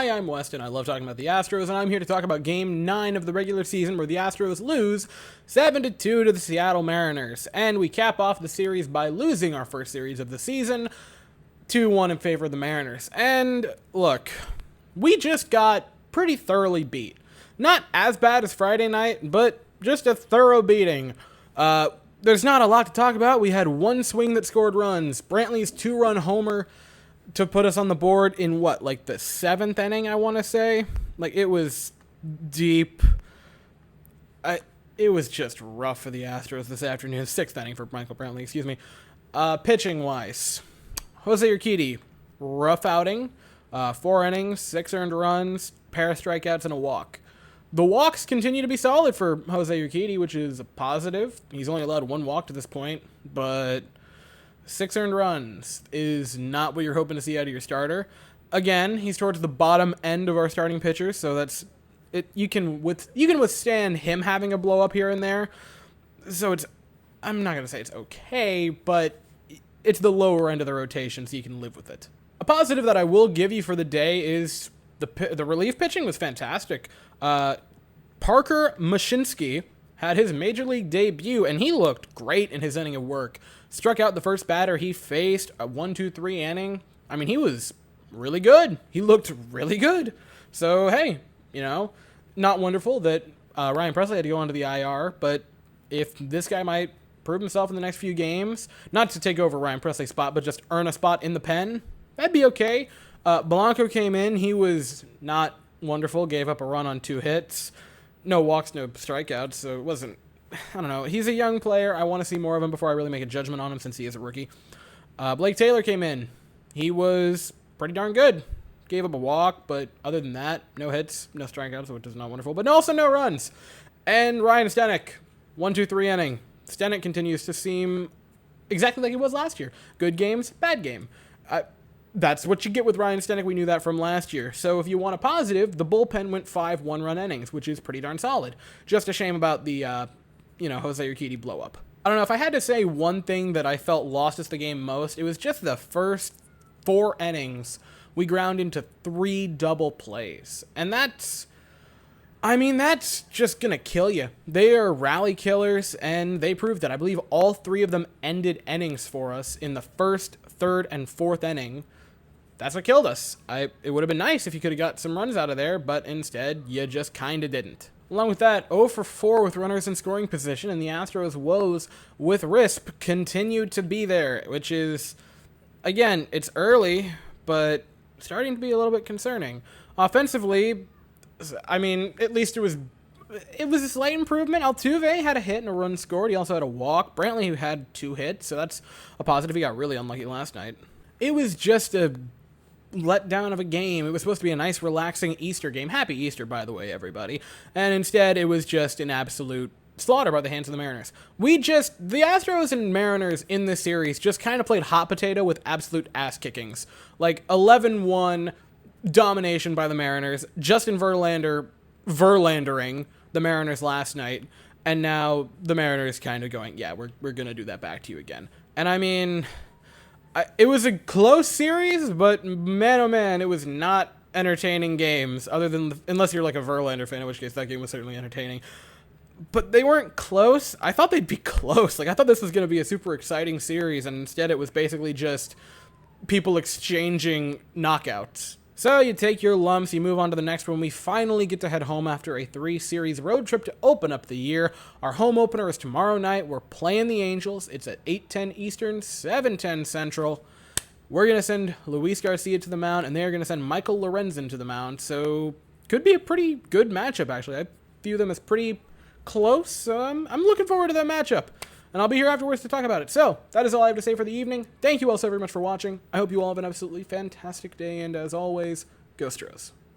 Hi, I'm Weston. I love talking about the Astros, and I'm here to talk about Game 9 of the regular season where the Astros lose 7-2 to the Seattle Mariners. And we cap off the series by losing our first series of the season, 2-1 in favor of the Mariners. And look, we just got pretty thoroughly beat. Not as bad as Friday night, but just a thorough beating. There's not a lot to talk about. We had one swing that scored runs. Brantley's 2-run homer to put us on the board in what, like the 7th inning, I want to say? Like, it was deep. It was just rough for the Astros this afternoon. 6th inning for Michael Brantley, excuse me. Pitching-wise, Jose Urquidy, rough outing. 4 innings, 6 earned runs, pair of strikeouts, and a walk. The walks continue to be solid for Jose Urquidy, which is a positive. He's only allowed 1 walk to this point, but 6 earned runs is not what you're hoping to see out of your starter. Again, he's towards the bottom end of our starting pitchers, so that's it. You can withstand him having a blow up here and there. So I'm not gonna say it's okay, but it's the lower end of the rotation, so you can live with it. A positive that I will give you for the day is the relief pitching was fantastic. Parker Mashinsky had his major league debut, and he looked great in his inning of work. Struck out the first batter he faced, a 1-2-3 inning. I mean, he was really good. He looked really good. So, hey, not wonderful that Ryan Presley had to go onto the IR, but if this guy might prove himself in the next few games, not to take over Ryan Presley's spot, but just earn a spot in the pen, that'd be okay. Blanco came in. He was not wonderful. Gave up a run on 2 hits. No walks, no strikeouts, so it wasn't... I don't know. He's a young player. I want to see more of him before I really make a judgment on him since he is a rookie. Blake Taylor came in. He was pretty darn good. Gave up a walk, but other than that, no hits, no strikeouts, which is not wonderful, but also no runs. And Ryan Stanek, 1-2-3 inning. Stanek continues to seem exactly like he was last year. Good games, bad game. That's what you get with Ryan Stanek. We knew that from last year. So if you want a positive, the bullpen went 5 one-run innings, which is pretty darn solid. Just a shame about the, Jose Urquidy blow up. I don't know, if I had to say one thing that I felt lost us the game most, it was just the first 4 innings we ground into 3 double plays. And that's just going to kill you. They are rally killers, and they proved that. I believe all 3 of them ended innings for us in the 1st, 3rd, and 4th inning. That's what killed us. It would have been nice if you could have got some runs out of there, but instead, you just kind of didn't. Along with that, 0 for 4 with runners in scoring position, and the Astros' woes with RISP continue to be there, which is, again, it's early, but starting to be a little bit concerning. Offensively, I mean, at least it was a slight improvement. Altuve had a hit and a run scored. He also had a walk. Brantley, who had 2 hits, so that's a positive. He got really unlucky last night. It was just a letdown of a game. It was supposed to be a nice, relaxing Easter game. Happy Easter, by the way, everybody. And instead, it was just an absolute slaughter by the hands of the Mariners. The Astros and Mariners in this series just kind of played hot potato with absolute ass kickings. Like 11-1 domination by the Mariners. Justin Verlandering the Mariners last night. And now the Mariners kind of going, yeah, we're going to do that back to you again. And I mean... it was a close series, but man, oh man, it was not entertaining games, unless you're like a Verlander fan, in which case that game was certainly entertaining. But they weren't close. I thought they'd be close. I thought this was going to be a super exciting series, and instead it was basically just people exchanging knockouts. So you take your lumps, you move on to the next one. We finally get to head home after a 3-series road trip to open up the year. Our home opener is tomorrow night. We're playing the Angels. It's at 8:10 Eastern, 7:10 Central. We're going to send Luis Garcia to the mound, and they're going to send Michael Lorenzen to the mound. So could be a pretty good matchup, actually. I view them as pretty close, so I'm looking forward to that matchup. And I'll be here afterwards to talk about it. So, that is all I have to say for the evening. Thank you all so very much for watching. I hope you all have an absolutely fantastic day, and as always, go Astros.